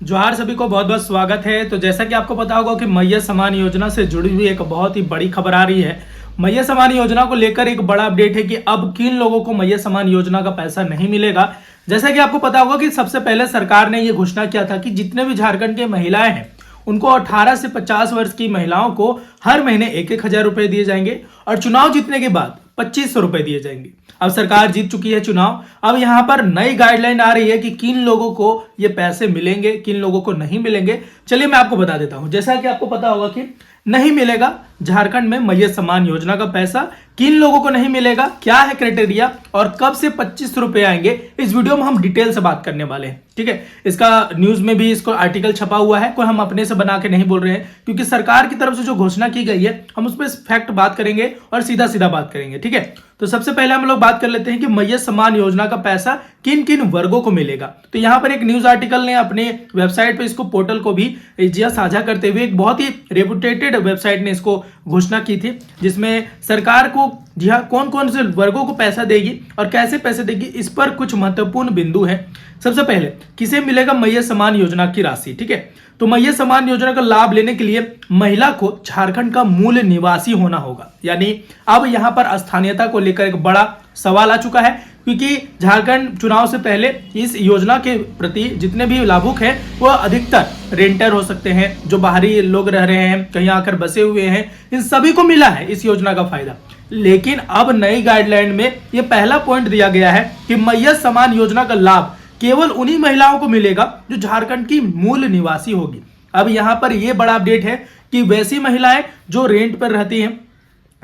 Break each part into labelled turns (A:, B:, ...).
A: जोहार सभी को बहुत बहुत स्वागत है। तो जैसा कि आपको पता होगा कि मैया सम्मान योजना से जुड़ी हुई एक बहुत ही बड़ी खबर आ रही है। मैया सम्मान योजना को लेकर एक बड़ा अपडेट है कि अब किन लोगों को मैया सम्मान योजना का पैसा नहीं मिलेगा। जैसा कि आपको पता होगा कि सबसे पहले सरकार ने यह घोषणा किया था कि जितने भी झारखंड के महिलाएं हैं उनको 18 से 50 वर्ष की महिलाओं को हर महीने 1,000 रुपए दिए जाएंगे और चुनाव जीतने के बाद 2,500 रुपए दिए जाएंगे। अब सरकार जीत चुकी है चुनाव। अब यहां पर नई गाइडलाइन आ रही है कि किन लोगों को ये पैसे मिलेंगे, किन लोगों को नहीं मिलेंगे। चलिए मैं आपको बता देता हूं। जैसा कि आपको पता होगा कि नहीं मिलेगा झारखंड में मैया सम्मान योजना का पैसा। किन लोगों को नहीं मिलेगा, क्या है क्राइटेरिया और कब से 25 रुपए आएंगे, इस वीडियो में हम डिटेल से बात करने वाले हैं। ठीक है, इसका न्यूज में भी इसको आर्टिकल छपा हुआ है, कोई हम अपने से बना के नहीं बोल रहे हैं, क्योंकि सरकार की तरफ से जो घोषणा की गई है हम उस पर फैक्ट बात करेंगे और सीधा सीधा बात करेंगे। ठीक है, तो सबसे पहले हम लोग बात कर लेते हैं कि मैया सम्मान योजना का पैसा किन किन वर्गों को मिलेगा। तो यहाँ पर एक न्यूज आर्टिकल ने अपने वेबसाइट पे इसको पोर्टल को भी साझा करते हुए एक बहुत ही रेपुटेटेड वेबसाइट ने इसको घोषणा की थी, जिसमें सरकार को जी हाँ कौन कौन से वर्गों को पैसा देगी और कैसे पैसे देगी, इस पर कुछ महत्वपूर्ण बिंदु है। सबसे पहले किसे मिलेगा मैया सम्मान योजना की राशि। ठीक है, तो मैया सम्मान योजना का लाभ लेने के लिए महिला को झारखंड का मूल निवासी होना होगा। यानी अब यहां पर स्थानीयता को लेकर एक बड़ा सवाल आ चुका है, क्योंकि झारखंड चुनाव से पहले इस योजना के प्रति जितने भी लाभुक हैं वो अधिकतर रेंटर हो सकते हैं, जो बाहरी लोग रह रहे हैं, कहीं आकर बसे हुए हैं, इन सभी को मिला है इस योजना का फायदा। लेकिन अब नई गाइडलाइन में यह पहला पॉइंट दिया गया है कि मैया सम्मान योजना का लाभ केवल उन्हीं महिलाओं को मिलेगा जो झारखंड की मूल निवासी होगी। अब यहां पर यह बड़ा अपडेट है कि वैसी महिलाएं जो रेंट पर रहती हैं,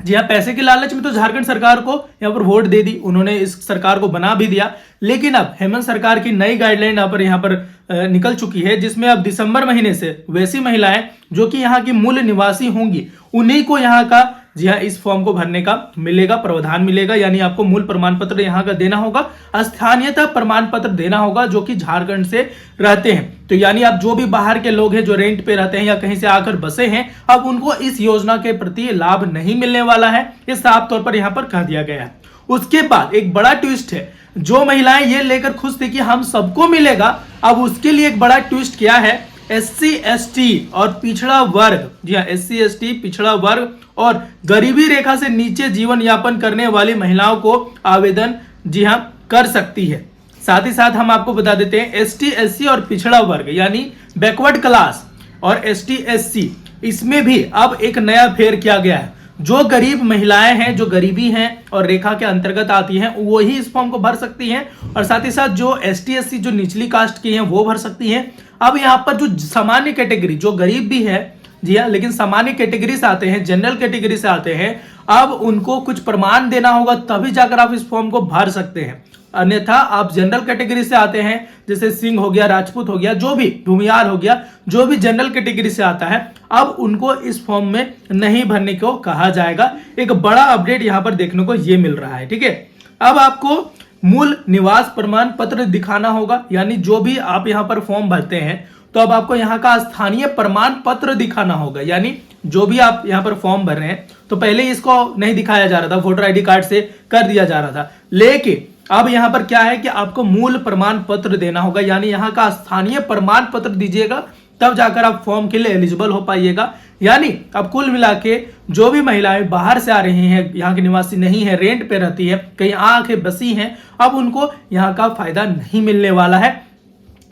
A: जी हाँ, पैसे के लालच में तो झारखंड सरकार को यहाँ पर वोट दे दी, उन्होंने इस सरकार को बना भी दिया। लेकिन अब हेमंत सरकार की नई गाइडलाइन यहाँ पर निकल चुकी है, जिसमें अब दिसंबर महीने से वैसी महिलाएं जो कि यहाँ की मूल निवासी होंगी उन्हीं को यहाँ का जी हाँ इस फॉर्म को भरने का मिलेगा, प्रावधान मिलेगा। यानी आपको मूल प्रमाण पत्र यहाँ का देना होगा, स्थानीयता प्रमाण पत्र देना होगा, जो कि झारखंड से रहते हैं। तो यानी आप जो भी बाहर के लोग हैं जो रेंट पे रहते हैं या कहीं से आकर बसे हैं, अब उनको इस योजना के प्रति लाभ नहीं मिलने वाला है, ये साफ तौर पर यहाँ पर कह दिया गया है। उसके बाद एक बड़ा ट्विस्ट है, जो महिलाएं ये लेकर खुश थी कि हम सबको मिलेगा, अब उसके लिए एक बड़ा ट्विस्ट क्या है, SC ST और पिछड़ा वर्ग, जी हाँ SC ST पिछड़ा वर्ग और गरीबी रेखा से नीचे जीवन यापन करने वाली महिलाओं को आवेदन जी हाँ कर सकती है। साथ ही साथ हम आपको बता देते हैं ST SC और पिछड़ा वर्ग यानी बैकवर्ड क्लास और ST SC, इसमें भी अब एक नया फेर किया गया है। जो गरीब महिलाएं हैं, जो गरीबी हैं और रेखा के अंतर्गत आती हैं, वो ही इस फॉर्म को भर सकती हैं, और साथ ही साथ जो ST SC जो निचली कास्ट की हैं वो भर सकती हैं। अब यहाँ पर जो सामान्य कैटेगरी, जो गरीब भी है जी हाँ लेकिन सामान्य कैटेगरी से आते हैं, जनरल कैटेगरी से आते हैं, अब उनको कुछ प्रमाण देना होगा, तभी जाकर आप इस फॉर्म को भर सकते हैं। अन्यथा आप जनरल कैटेगरी से आते हैं, जैसे सिंह हो गया, राजपूत हो गया, जो भी भूमियार हो गया, जो भी जनरल कैटेगरी से आता है, अब उनको इस फॉर्म में नहीं भरने को कहा जाएगा। एक बड़ा अपडेट यहाँ पर देखने को ये मिल रहा है। ठीक है, अब आपको मूल निवास प्रमाण पत्र दिखाना होगा, यानी जो भी आप यहाँ पर फॉर्म भरते हैं तो अब आपको यहाँ का स्थानीय प्रमाण पत्र दिखाना होगा। यानी जो भी आप यहाँ पर फॉर्म भर रहे हैं, तो पहले इसको नहीं दिखाया जा रहा था, वोटर ID कार्ड से कर दिया जा रहा था, लेकिन अब यहाँ पर क्या है कि आपको मूल प्रमाण पत्र देना होगा, यानी यहाँ का स्थानीय प्रमाण पत्र दीजिएगा, तब जाकर आप फॉर्म के लिए एलिजिबल हो पाइएगा। यानी अब कुल मिला के जो भी महिलाएं बाहर से आ रही हैं, यहाँ की निवासी नहीं है, रेंट पे रहती है, कहीं आके बसी हैं, अब उनको यहाँ का फायदा नहीं मिलने वाला है।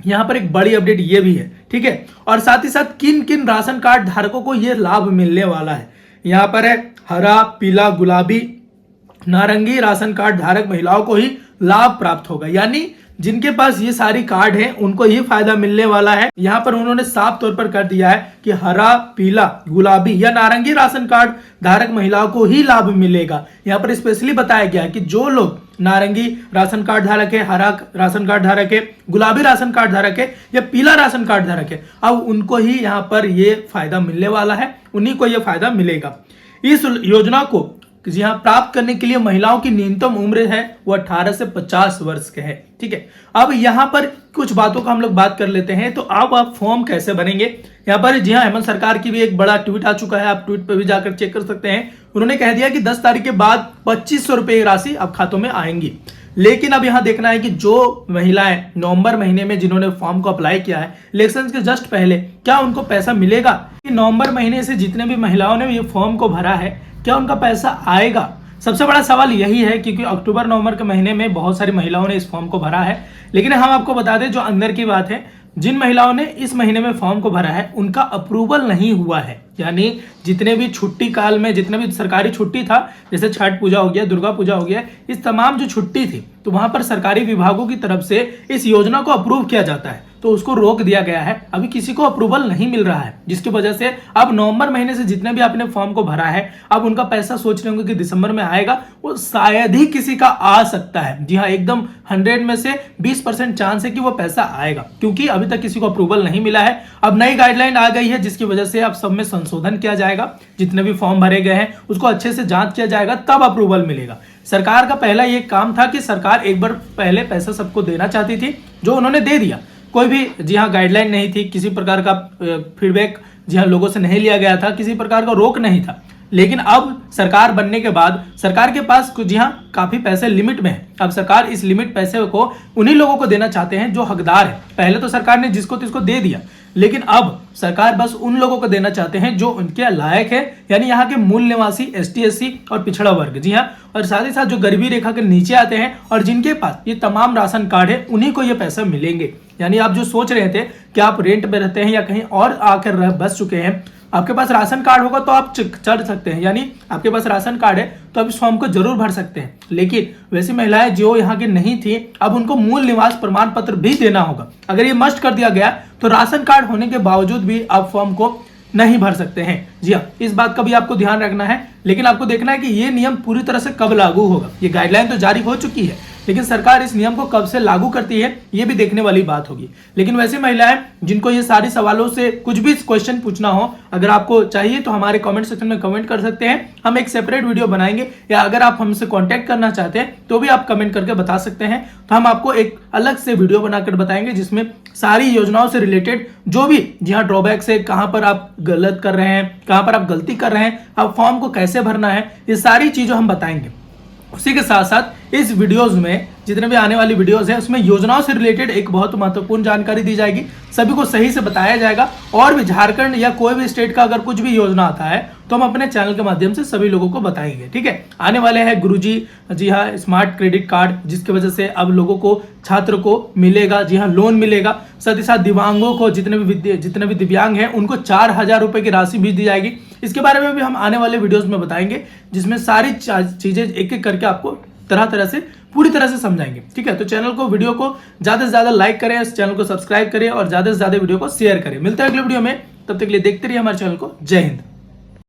A: यहाँ पर एक बड़ी अपडेट ये भी है। ठीक है, और साथ ही साथ किन किन राशन कार्ड धारकों को ये लाभ मिलने वाला है, यहाँ पर है हरा, पीला, गुलाबी, नारंगी राशन कार्ड धारक महिलाओं को ही लाभ प्राप्त होगा। यानी जिनके पास ये सारी कार्ड हैं उनको ये फायदा मिलने वाला है। यहाँ पर उन्होंने साफ तौर पर कर दिया है कि हरा, पीला, गुलाबी या नारंगी राशन कार्ड धारक महिलाओं को ही लाभ मिलेगा। यहाँ पर स्पेशली बताया गया है कि जो लोग नारंगी राशन कार्ड धारक है, हरा राशन कार्ड धारक है, गुलाबी राशन कार्ड धारक है या पीला राशन कार्ड धारक है, अब उनको ही यहाँ पर ये फायदा मिलने वाला है, उन्हीं को ये फायदा मिलेगा। इस योजना को जी हाँ प्राप्त करने के लिए महिलाओं की न्यूनतम उम्र है वो 18 से 50 वर्ष के है। ठीक है, अब यहाँ पर कुछ बातों का हम लोग बात कर लेते हैं। तो अब आप फॉर्म कैसे भरेंगे, यहाँ पर जी हाँ हेमंत सरकार की भी एक बड़ा ट्वीट आ चुका है, आप ट्वीट पर भी जाकर चेक कर सकते हैं। उन्होंने कह दिया कि 10 तारीख के बाद 2,500 रुपए राशि अब खातों में आएंगी। लेकिन अब यहाँ देखना है कि जो महिलाएं नवंबर महीने में जिन्होंने फॉर्म को अप्लाई किया है इलेक्शन के जस्ट पहले, क्या उनको पैसा मिलेगा? कि नवंबर महीने से जितने भी महिलाओं ने ये फॉर्म को भरा है क्या उनका पैसा आएगा? सबसे बड़ा सवाल यही है, क्योंकि अक्टूबर नवंबर के महीने में बहुत सारी महिलाओं ने इस फॉर्म को भरा है। लेकिन हम आपको बता दें जो अंदर की बात है, जिन महिलाओं ने इस महीने में फॉर्म को भरा है उनका अप्रूवल नहीं हुआ है। यानी जितने भी छुट्टी काल में जितने भी सरकारी छुट्टी था, जैसे छठ पूजा हो गया, दुर्गा पूजा हो गया, इस तमाम जो छुट्टी थी तो वहां पर सरकारी विभागों की तरफ से इस योजना को अप्रूव किया जाता है, तो उसको रोक दिया गया है। अभी किसी को अप्रूवल नहीं मिल रहा है, जिसकी वजह से अब नवंबर महीने से जितने भी आपने फॉर्म को भरा है अब उनका पैसा सोच रहे होंगे कि दिसंबर में आएगा, वो शायद ही किसी का आ सकता है। जी हाँ, एकदम 100 में से 20% चांस है कि वो पैसा आएगा, क्योंकि अभी तक किसी को अप्रूवल नहीं मिला है। अब नई गाइडलाइन आ गई है जिसकी वजह से अब सब में संशोधन किया जाएगा, जितने भी फॉर्म भरे गए हैं उसको अच्छे से जांच किया जाएगा, तब अप्रूवल मिलेगा। सरकार का पहला ये काम था कि सरकार एक बार पहले पैसा सबको देना चाहती थी, जो उन्होंने दे दिया। कोई भी जी हाँ गाइडलाइन नहीं थी, किसी प्रकार का फीडबैक जी हाँ लोगों से नहीं लिया गया था, किसी प्रकार का रोक नहीं था। लेकिन अब सरकार बनने के बाद सरकार के पास जी हाँ काफी पैसे लिमिट में है। अब सरकार इस लिमिट पैसे को उन्हीं लोगों को देना चाहते हैं जो हकदार है। पहले तो सरकार ने जिसको तिसको दे दिया, लेकिन अब सरकार बस उन लोगों को देना चाहते हैं जो उनके लायक है, यानी यहाँ के मूल निवासी, ST SC और पिछड़ा वर्ग। जी हाँ, और साथ ही साथ जो गरीबी रेखा के नीचे आते हैं और जिनके पास ये तमाम राशन कार्ड है उन्हीं को ये पैसा मिलेंगे। यानी आप जो सोच रहे थे कि आप रेंट में रहते हैं या कहीं और आकर बस चुके हैं, आपके पास राशन कार्ड होगा तो आप चढ़ सकते हैं, यानी आपके पास राशन कार्ड है तो आप इस फॉर्म को जरूर भर सकते हैं। लेकिन वैसी महिलाएं जो यहाँ की नहीं थी, अब उनको मूल निवास प्रमाण पत्र भी देना होगा। अगर ये मस्ट कर दिया गया तो राशन कार्ड होने के बावजूद भी आप फॉर्म को नहीं भर सकते हैं। जी हाँ, इस बात का भी आपको ध्यान रखना है। लेकिन आपको देखना है कि ये नियम पूरी तरह से कब लागू होगा। ये गाइडलाइन तो जारी हो चुकी है, लेकिन सरकार इस नियम को कब से लागू करती है ये भी देखने वाली बात होगी। लेकिन वैसे महिलाएं जिनको ये सारे सवालों से कुछ भी क्वेश्चन पूछना हो, अगर आपको चाहिए तो हमारे कमेंट सेक्शन में कमेंट कर सकते हैं, हम एक सेपरेट वीडियो बनाएंगे। या अगर आप हमसे कॉन्टैक्ट करना चाहते हैं तो भी आप कमेंट करके बता सकते हैं, तो हम आपको एक अलग से वीडियो बनाकर बताएंगे जिसमें सारी योजनाओं से रिलेटेड जो भी जी हाँ ड्रॉबैक्स है, कहां पर आप गलत कर रहे हैं, कहां पर आप गलती कर रहे हैं, आप फॉर्म को कैसे भरना है, ये सारी चीजें हम बताएंगे। उसी के साथ साथ इस वीडियोस में जितने भी आने वाली वीडियोस हैं उसमें योजनाओं से रिलेटेड एक बहुत महत्वपूर्ण जानकारी दी जाएगी, सभी को सही से बताया जाएगा। और भी झारखंड या कोई भी स्टेट का अगर कुछ भी योजना आता है तो हम अपने चैनल के माध्यम से सभी लोगों को बताएंगे। ठीक है, आने वाले हैं गुरुजी जी हाँ स्मार्ट क्रेडिट कार्ड, जिसकी वजह से अब लोगों को, छात्र को मिलेगा जी हाँ लोन मिलेगा। साथ ही साथ दिव्यांगों को, जितने भी दिव्यांग हैं उनको 4000 रुपए की राशि भी दी जाएगी। इसके बारे में भी हम आने वाले वीडियोस में बताएंगे, जिसमें सारी चीजें एक एक करके आपको तरह तरह से पूरी तरह से समझाएंगे। ठीक है, तो चैनल को, वीडियो को ज्यादा से ज्यादा लाइक करें, इस चैनल को सब्सक्राइब करें और ज्यादा से ज्यादा वीडियो को शेयर करें। मिलते हैं अगले वीडियो में, तब तक के लिए देखते रहिए हमारे चैनल को। जय हिंद।